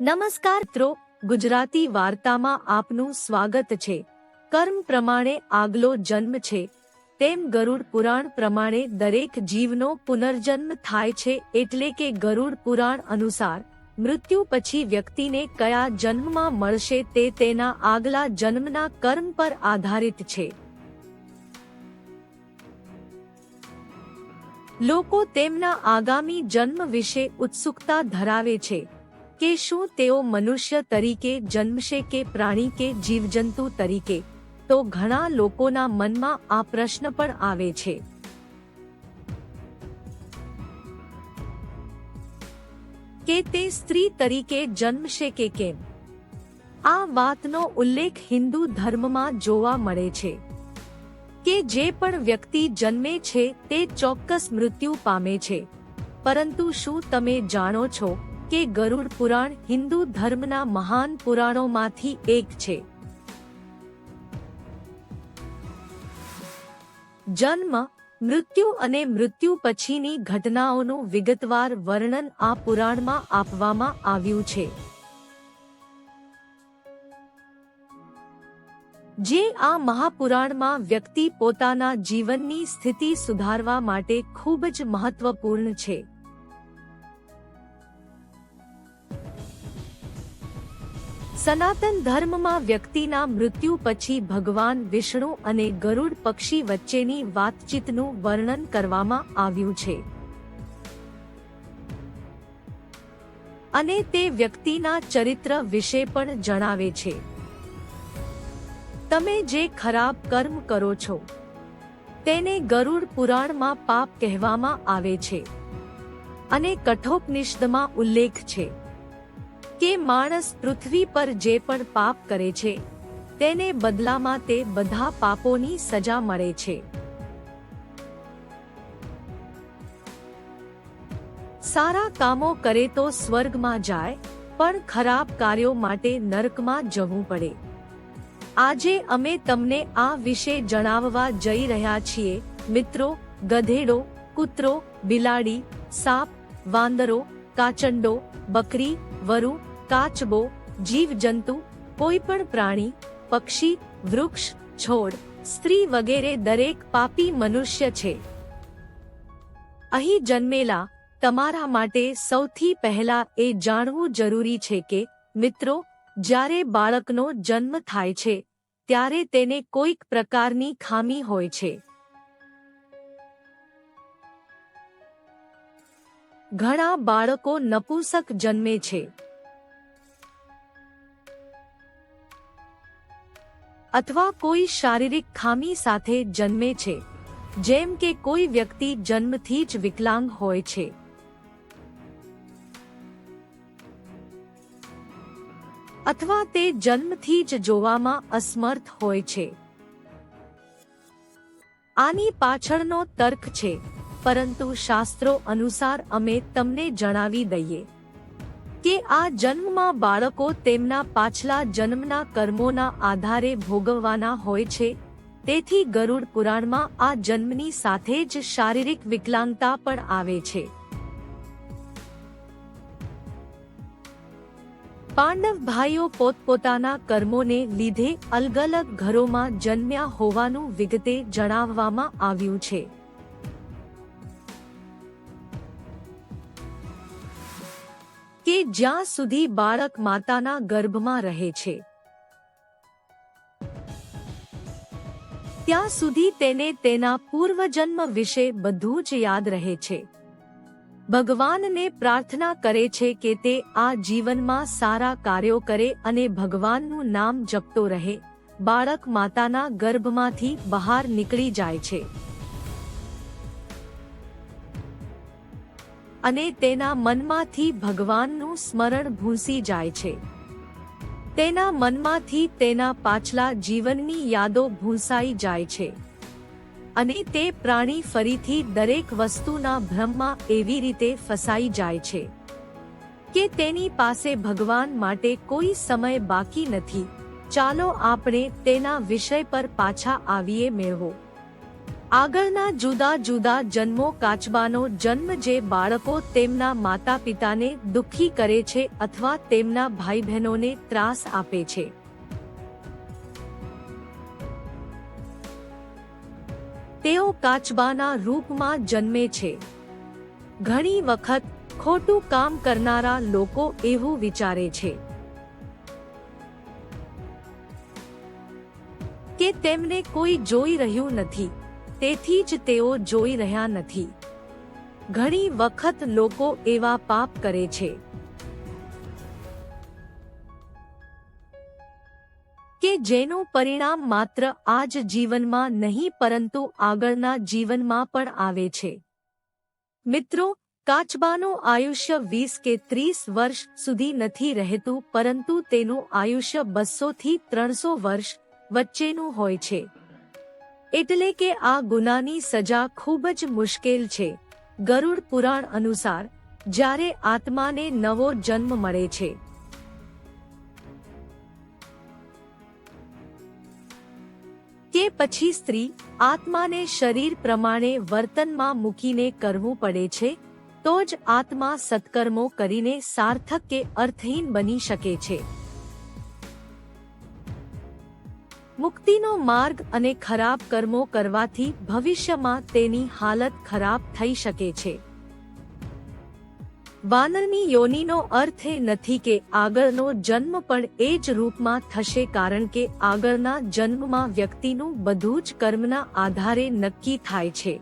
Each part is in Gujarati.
નમસ્કાર મિત્રો, ગુજરાતી વાર્તામાં આપનું સ્વાગત છે। કર્મ પ્રમાણે આગલો જન્મ છે, તેમ ગરુડ પુરાણ પ્રમાણે દરેક જીવનો પુનર્જન્મ થાય છે। એટલે કે ગરુડ પુરાણ અનુસાર મૃત્યુ પછી વ્યક્તિને કયા જન્મમાં મળશે તે તેના આગલા જન્મના કર્મ પર આધારિત છે। લોકો તેમના આગામી જન્મ વિશે ઉત્સુકતા ધરાવે છે કે શું તેઓ મનુષ્ય તરીકે જન્મશે કે પ્રાણી કે જીવજંતુ તરીકે। તો ઘણા લોકોના મનમાં આ પ્રશ્ન પણ આવે છે કે તે સ્ત્રી તરીકે જન્મશે કે કેમ। આ વાતનો ઉલ્લેખ હિન્દુ ધર્મમાં જોવા મળે છે કે જે પણ વ્યક્તિ જન્મે છે તે ચોક્કસ મૃત્યુ પામે છે। પરંતુ શું તમે જાણો છો કે ગરુડ પુરાણ હિન્દુ ધર્મના મહાન પુરાણોમાંથી એક છે। જન્મ, મૃત્યુ અને મૃત્યુ પછીની ઘટનાઓનું વિગતવાર વર્ણન આ પુરાણમાં આપવામાં આવ્યું છે, જે આ મહાપુરાણમાં વ્યક્તિ પોતાના જીવનની સ્થિતિ સુધારવા માટે ખૂબ જ મહત્વપૂર્ણ છે। સનાતન ધર્મમાં વ્યક્તિના મૃત્યુ પછી ભગવાન વિષ્ણુ અને ગરુડ પક્ષી વચ્ચેની વાતચીતનું વર્ણન કરવામાં આવ્યું છે અને તે વ્યક્તિના ચરિત્ર વિશે પણ જણાવે છે। તમે જે ખરાબ કર્મ કરો છો તેને ગરુડ પુરાણમાં પાપ કહેવામાં આવે છે અને કઠોપનિષદમાં ઉલ્લેખ છે કે માણસ પૃથ્વી પર જે પણ પાપ કરે છે તેને બદલામાં તે બધા પાપોની સજા મળે છે। સારા કામો કરે તો સ્વર્ગમાં જાય, પણ ખરાબ કાર્યો માટે નરકમાં જવું પડે। આજે અમે તમને આ વિશે જણાવવા જઈ રહ્યા છીએ મિત્રો। ગધેડો, કૂતરો, બિલાડી, સાપ, વાંદરો, કાચંડો, બકરી, વરુ, કાચબો, જીવજંતુ, કોઈ પણ પ્રાણી, પક્ષી, વૃક્ષ, છોડ, સ્ત્રી વગેરે દરેક પાપી મનુષ્ય છે। અહીં જન્મેલા તમારા માટે સૌથી પહેલા એ જાણવું જરૂરી છે કે મિત્રો, જ્યારે બાળકનો જન્મ થાય છે ત્યારે તેને કોઈક પ્રકારની ખામી હોય છે। ઘણા બાળકો નપુંસક જન્મે છે અથવા કોઈ શારીરિક ખામી સાથે જન્મે છે, જેમ કે કોઈ વ્યક્તિ જન્મથી જ વિકલાંગ હોય છે અથવા તે જન્મથી જ જોવામાં અસમર્થ હોય છે। આની પાછળનો તર્ક છે, પરંતુ શાસ્ત્રો અનુસાર અમે તમને જણાવી દઈએ કે આ જન્મમાં બાળકો તેમના પાછલા જન્મના કર્મોના આધારે ભોગવવાના હોય છે। તેથી ગરુડ પુરાણમાં આ જન્મની સાથે જ શારીરિક વિકલાંગતા પણ આવે છે। પાંડવ ભાઈઓ પોતપોતાના કર્મોને લીધે અલગ અલગ ઘરોમાં જન્મ્યા હોવાનું વિગતે જણાવવામાં આવ્યું છે। કે જ્યાં સુધી બાળક માતાના ગર્ભમાં રહે છે ત્યાં સુધી તેને તેના પૂર્વજન્મ વિશે બધું જ યાદ રહે છે। ભગવાનને પ્રાર્થના કરે છે કે તે આ જીવનમાં સારા કાર્યો કરે અને ભગવાનનું નામ જપતો રહે। બાળક માતાના ગર્ભમાંથી બહાર નીકળી જાય છે અને તેના મનમાંથી ભગવાનનું સ્મરણ ભૂંસી જાય છે। તેના મનમાંથી તેના પાછલા જીવનની યાદો ભૂંસાઈ જાય છે અને તે પ્રાણી ફરીથી દરેક વસ્તુના ભ્રમમાં એવી રીતે ફસાઈ જાય છે કે તેની પાસે ભગવાન માટે કોઈ સમય બાકી નથી। ચાલો આપણે તેના વિષય પર પાછા આવીએ મેળવો। આગળના જુદા જુદા જન્મો કાચબાનો જન્મ જે બાળકો તેમના માતા પિતાને દુઃખી કરે છે અથવા તેમના ભાઈ બહેનોને ત્રાસ આપે છે. તેઓ કાચબાના રૂપમાં જન્મે છે. ઘણી વખત ખોટું કામ કરનારા લોકો એવું વિચારે છે કે તેમને કોઈ જોઈ રહ્યું નથી, તેથી જ તેઓ જોઈ રહ્યા નથી. ઘણી વખત લોકો એવા પાપ કરે છે કે જેનું પરિણામ માત્ર આ જ જીવનમાં નહીં પરંતુ આગળના જીવનમાં પણ આવે છે. મિત્રો, કાચબાનું આયુષ્ય 20 કે 30 વર્ષ સુધી નથી રહેતું, પરંતુ તેનું આયુષ્ય 200 થી 300 વર્ષ વચ્ચેનું હોય છે. એટલે કે આ ગુનાની સજા ખૂબ જ મુશ્કેલ છે. ગરુડ પુરાણ અનુસાર જ્યારે આત્માને નવો જન્મ મળે છે કે પછી સ્ત્રી આત્માને શરીર પ્રમાણે વર્તનમાં મૂકીને કરવું પડે છે, તો જ આત્મા સત્કર્મો કરીને સાર્થક કે અર્થહીન બની શકે છે. મુક્તિનો માર્ગ અને ખરાબ કર્મો કરવાથી ભવિષ્યમાં તેની હાલત ખરાબ થઈ શકે છે. વાનરની યોનિનો અર્થ એ નથી કે આગળનો જન્મ પણ એ જ રૂપમાં થશે, કારણ કે આગળના જન્મમાં વ્યક્તિનું બધું જ કર્મના આધારે નક્કી થાય છે.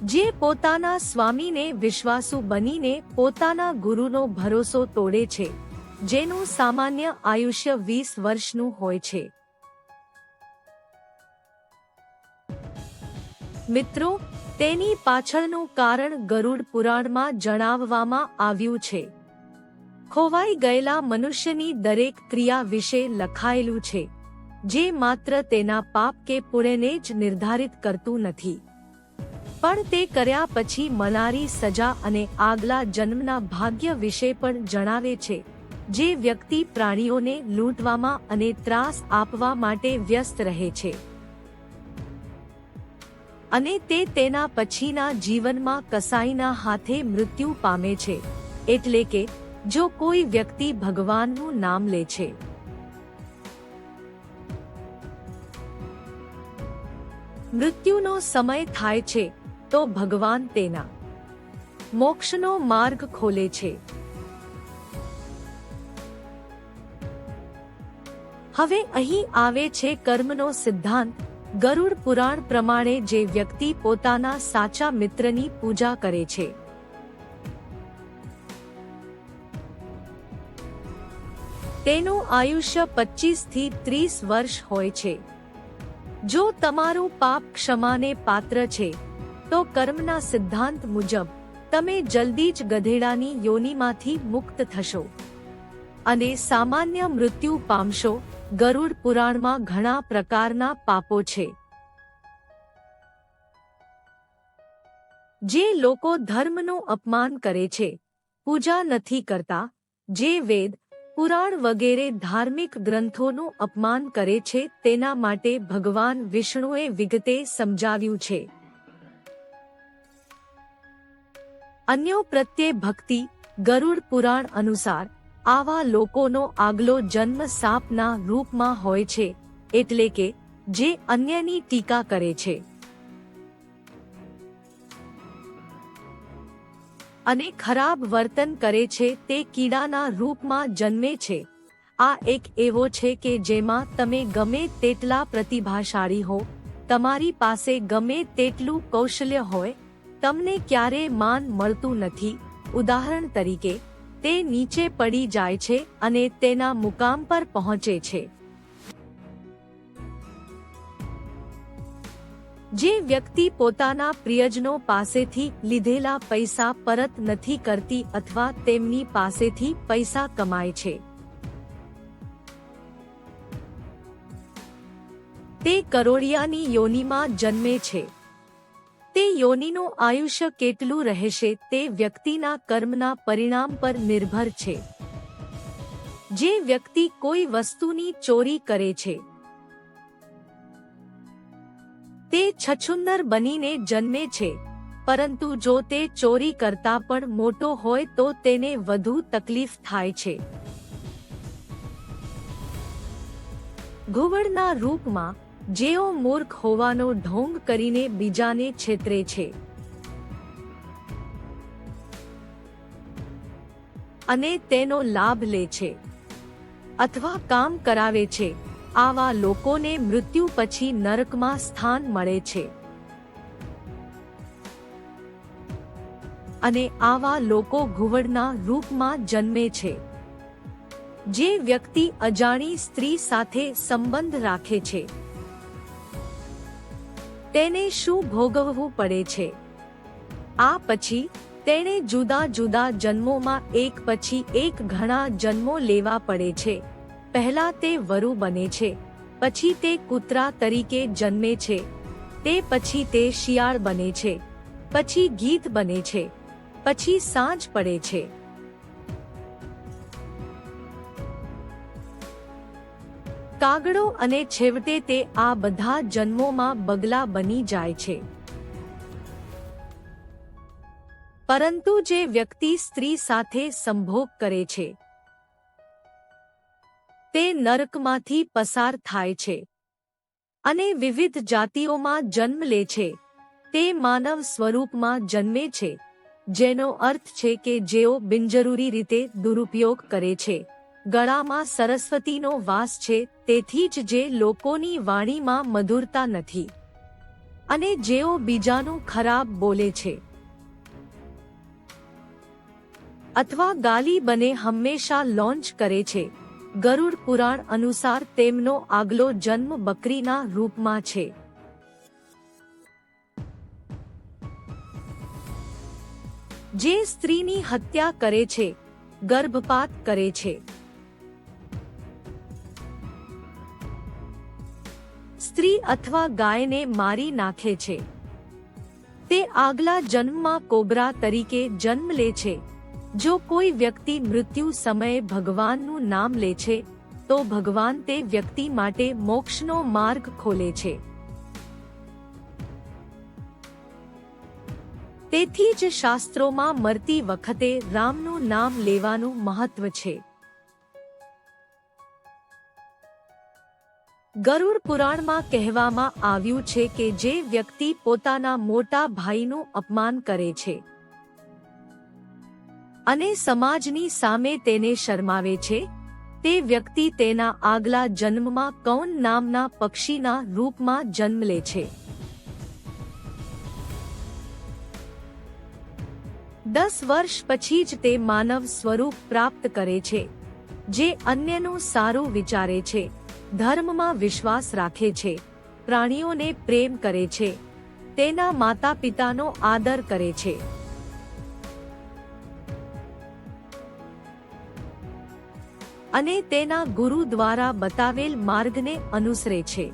જે પોતાના સ્વામીને વિશ્વાસુ બનીને પોતાના ગુરુનો ભરોસો તોડે છે, જેનું સામાન્ય આયુષ્ય 20 વર્ષનું હોય છે. મિત્રો, તેની પાછળનું કારણ ગરુડ પુરાણમાં જણાવવામાં આવ્યું છે. ખોવાઈ ગયેલા મનુષ્યની દરેક ક્રિયા વિશે લખાયેલું છે, જે માત્ર તેના પાપ કે પુણ્યને જ નિર્ધારિત કરતું નથી, પણ તે કર્યા પછી મળનારી સજા અને આગલા જન્મના ભાગ્ય વિશે પણ જણાવે છે. જે વ્યક્તિ પ્રાણીઓને લૂંટવામાં અને ત્રાસ આપવા માટે વ્યસ્ત રહે છે અને તે તેના પછીના જીવનમાં કસાઈના હાથે મૃત્યુ પામે છે. એટલે કે જો કોઈ વ્યક્તિ ભગવાનનું નામ લે છે, મૃત્યુનો સમય થાય છે, તો ભગવાન તેના મોક્ષનો માર્ગ ખોલે છે. હવે અહીં આવે છે કર્મનો સિદ્ધાંત. ગરુડ પુરાણ પ્રમાણે જે વ્યક્તિ પોતાના સાચા મિત્રની પૂજા કરે છે, તેનું આયુષ્ય 25 થી 30 વર્ષ હોય છે. જો તમારું પાપ ક્ષમાને પાત્ર છે, તો કર્મના સિદ્ધાંત મુજબ તમે જલ્દી જ ગધેડાની યોનિમાંથી મુક્ત થશો અને સામાન્ય મૃત્યુ પામશો. ગરુડ પુરાણમાં ઘણા પ્રકારના પાપો છે. જે લોકો ધર્મનું અપમાન કરે છે, પૂજા નથી કરતા, જે વેદ, પુરાણ વગેરે ધાર્મિક ગ્રંથોનું અપમાન કરે છે, તેના માટે ભગવાન વિષ્ણુએ વિગતે સમજાવ્યું છે. અન્યો પ્રત્યે ભક્તિ. ગરુડ પુરાણ અનુસાર આવા લોકોનો આગલો જન્મ સાપના રૂપમાં હોય છે, એટલે કે જે અન્યની ટીકા કરે છે અને ખરાબ વર્તન કરે છે, તે કીડાના રૂપમાં જન્મે છે. આ એક એવો છે કે જેમાં તમે ગમે તેટલા પ્રતિભાશાળી હો, તમારી પાસે ગમે તેટલું કૌશલ્ય હોય, તમને ક્યારેય માન મળતું નથી. ઉદાહરણ તરીકે, તે નીચે પડી જાય છે અને તેના મુકામ પર પહોંચે છે. જે વ્યક્તિ પોતાના પ્રિયજનો પાસેથી લીધેલા પૈસા પરત નથી કરતી અથવા તેમની પાસેથી પૈસા કમાય છે, તે કરોડિયાની યોનિમાં જન્મે છે. તે યોનિનું આયુષ્ય કેટલું રહેશે તે વ્યક્તિના કર્મના પરિણામ પર નિર્ભર છે. જે વ્યક્તિ કોઈ વસ્તુની ચોરી કરે છે, તે છછુન્દર બનીને જન્મે છે, પરંતુ જો તે ચોરી કરતા પણ મોટો હોય તો તેને વધુ તકલીફ થાય છે. ઘુવડના રૂપમાં જેઓ મૂર્ખ હોવાનો ઢોંગ કરીને બીજાને છેતરે છે અને તેનો લાભ લે છે અથવા કામ કરાવે છે, આવા લોકોને મૃત્યુ પછી નરકમાં સ્થાન મળે છે. અને આવા લોકો ઘુવડના રૂપમાં જન્મે છે. જે વ્યક્તિ અજાણી સ્ત્રી સાથે સંબંધ રાખે છે તેને શું ભોગવવું પડે છે? આ પછી તેણે જુદા જુદા જન્મોમાં એક પછી એક ઘણા જન્મો લેવા પડે છે. પહેલા તે વરુ બને છે, પછી તે કૂતરા તરીકે જન્મે છે, તે પછી તે શિયાળ બને છે, પછી ગીધ બને છે, પછી સાંજ પડે છે. કાગડો અને છેવટે તે આ બધા જન્મોમાં બગલા બની જાય છે. પરંતુ જે વ્યક્તિ સ્ત્રી સાથે સંભોગ કરે છે તે નરકમાંથી પસાર થાય છે અને વિવિધ જાતિઓમાં જન્મ લે છે. તે માનવ સ્વરૂપમાં જન્મે છે, જેનો અર્થ છે કે જેઓ બિનજરૂરી રીતે દુરુપયોગ કરે છે. ગળામાં સરસ્વતીનો વાસ છે, તેથી જ જે લોકોની વાણીમાં મધુરતા નથી અને જેઓ બીજાનું ખરાબ બોલે છે અથવા ગાલી બને હંમેશા લોન્ચ કરે છે. ગરુડ પુરાણ અનુસાર તેમનો આગલો જન્મ બકરીના રૂપમાં છે. જે સ્ત્રીની હત્યા કરે છે, ગર્ભપાત કરે છે, સ્ત્રી અથવા ગાયને મારી નાખે છે, તે આગલા જન્મમાં કોબરા તરીકે જન્મ લે છે. જો કોઈ વ્યક્તિ મૃત્યુ સમયે ભગવાનનું નામ લે છે તો ભગવાન તે વ્યક્તિ માટે મોક્ષનો માર્ગ ખોલે છે. તેથી જ શાસ્ત્રોમાં મરતી વખતે રામનું નામ લેવાનું મહત્વ છે. ગરુડ પુરાણમાં કહેવામાં આવ્યું છે કે જે વ્યક્તિ પોતાના મોટા ભાઈનું અપમાન કરે છે અને સમાજની સામે તેને શરમાવે છે, તે વ્યક્તિ તેના આગલા જન્મમાં કૌન નામના પક્ષીના રૂપમાં જન્મ લે છે. 10 વર્ષ પછી જ તે માનવ સ્વરૂપ પ્રાપ્ત કરે છે. જે અન્યનું સારું વિચારે છે, ધર્મમાં વિશ્વાસ રાખે છે, પ્રાણીઓને પ્રેમ કરે છે, તેના માતા પિતાનો આદર કરે છે, અને તેના ગુરુ દ્વારા બતાવેલ માર્ગને અનુસરે છે,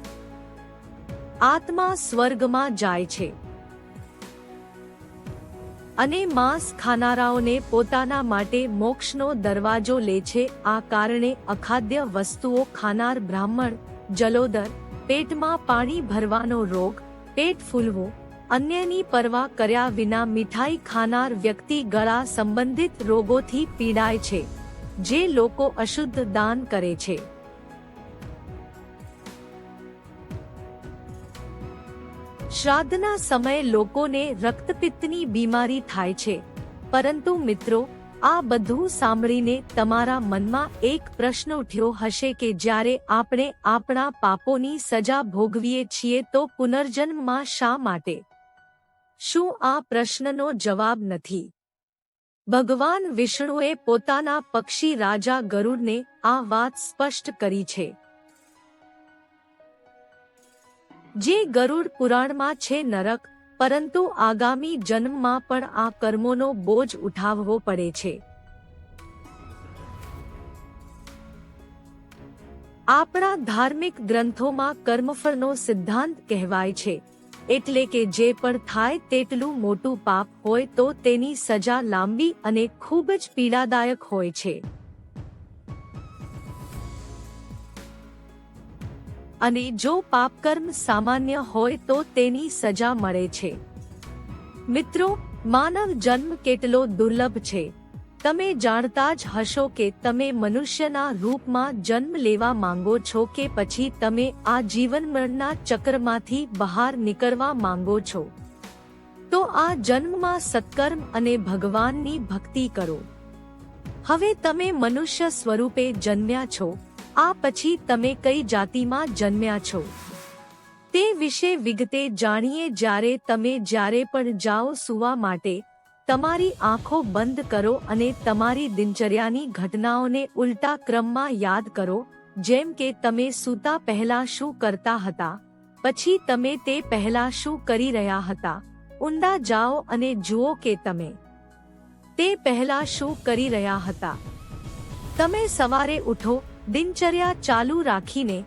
આત્મા સ્વર્ગમાં જાય છે અને માંસ ખાનારાઓને પોતાના માટે મોક્ષનો દરવાજો લે છે. આ કારણે અખાદ્ય વસ્તુઓ ખાનાર બ્રાહ્મણ, જલોદર, પેટમાં પાણી ભરવાનો રોગ, પેટ ફૂલવું, અન્યની પરવા કર્યા વિના મીઠાઈ ખાનાર વ્યક્તિ ગળા સંબંધિત રોગોથી પીડાય છે. જે લોકો અશુદ્ધ દાન કરે છે, શ્રાદ્ધના સમયે લોકોને રક્તપિત્તની બીમારી થાય છે. પરંતુ મિત્રો, આ બધું સાંભળીને તમારા મનમાં એક પ્રશ્ન ઉઠ્યો હશે કે જ્યારે આપણે આપણા પાપોની સજા ભોગવીએ છીએ તો પુનર્જન્મમાં શા માટે? શું આ પ્રશ્નનો જવાબ નથી? ભગવાન વિષ્ણુએ પોતાના પક્ષી રાજા ગરુડને આ વાત સ્પષ્ટ કરી છે. જે ગરુડ પુરાણમાં છે નરક, પરંતુ આગામી જન્મમાં પણ આ કર્મોનો બોજ ઉઠાવવો પડે છે. આપણા ધાર્મિક ગ્રંથોમાં કર્મફળનો સિદ્ધાંત કહેવાય છે, એટલે કે જે પણ થાય તેટલું મોટું પાપ હોય તો તેની સજા લાંબી અને ખૂબ જ પીડાદાયક હોય છે. અને જો પાપકર્મ સામાન્ય હોય તો તેની સજા મળે છે. મિત્રો, માનવ જન્મ કેટલો દુર્લભ છે. તમે જાણતા જ હશો કે તમે મનુષ્યના રૂપમાં જન્મ લેવા માંગો છો કે પછી તમે આ જીવનમરણના ચક્રમાંથી બહાર નીકળવા માંગો છો. તો આ જન્મમાં સત્કર્મ અને ભગવાનની ભક્તિ કરો. હવે તમે મનુષ્ય સ્વરૂપે જન્મ્યા છો. આ પછી તમે કઈ જાતિમાં જન્મ્યા છો તે વિશે વિગતે જાણીએ. જ્યારે પણ જાઓ સૂવા માટે, તમારી આંખો બંધ કરો અને તમારી દિનચર્યાની ઘટનાઓને ઉલટા ક્રમમાં યાદ કરો. જેમ કે તમે સૂતા પહેલા શું કરતા હતા, પછી તમે તે પહેલા શું કરી રહ્યા હતા. ઊંડા જાઓ અને જુઓ કે તમે તે પહેલા શું કરી રહ્યા હતા. તમે સવારે ઉઠો, દિનચર્યા ચાલુ રાખીને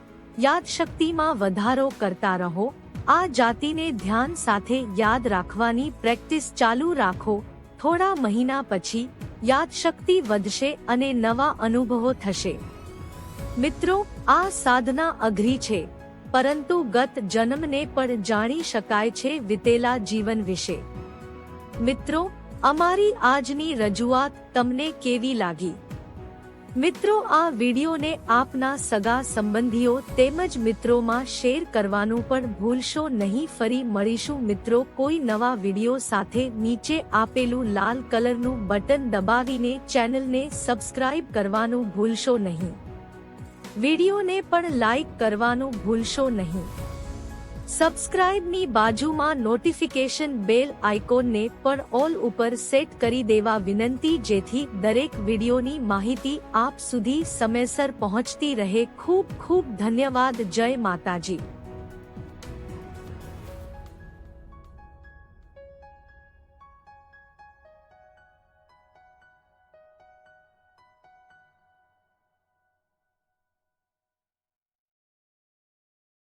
યાદશક્તિમાં વધારો કરતા રહો. આ જાતિને ધ્યાન સાથે યાદ રાખવાની પ્રેક્ટિસ ચાલુ રાખો. થોડા મહિના પછી યાદશક્તિ વધશે અને નવા અનુભવો થશે. મિત્રો, આ સાધના અઘરી છે, પરંતુ ગત જન્મને પણ જાણી શકાય છે, વીતેલા જીવન વિશે. મિત્રો, અમારી આજની રજૂઆત તમને કેવી લાગી? મિત્રો, આ વિડીયોને આપના સગા સંબંધીઓ તેમજ મિત્રોમાં શેર કરવાનું પણ ભૂલશો નહીં. ફરી મળીશું મિત્રો કોઈ નવા વિડીયો સાથે. નીચે આપેલું લાલ કલરનું બટન દબાવીને ચેનલને સબસ્ક્રાઇબ કરવાનું ભૂલશો નહીં. વિડીયોને પણ લાઈક કરવાનું ભૂલશો નહીં. સબસ્ક્રાઇબની બાજુમાં નોટિફિકેશન બેલ આઇકોનને પણ ઓલ ઉપર સેટ કરી દેવા વિનંતી, જેથી દરેક વિડીયોની માહિતી આપ સુધી સમયસર પહોંચતી રહે. ખૂબ ખૂબ ધન્યવાદ. જય માતાજી.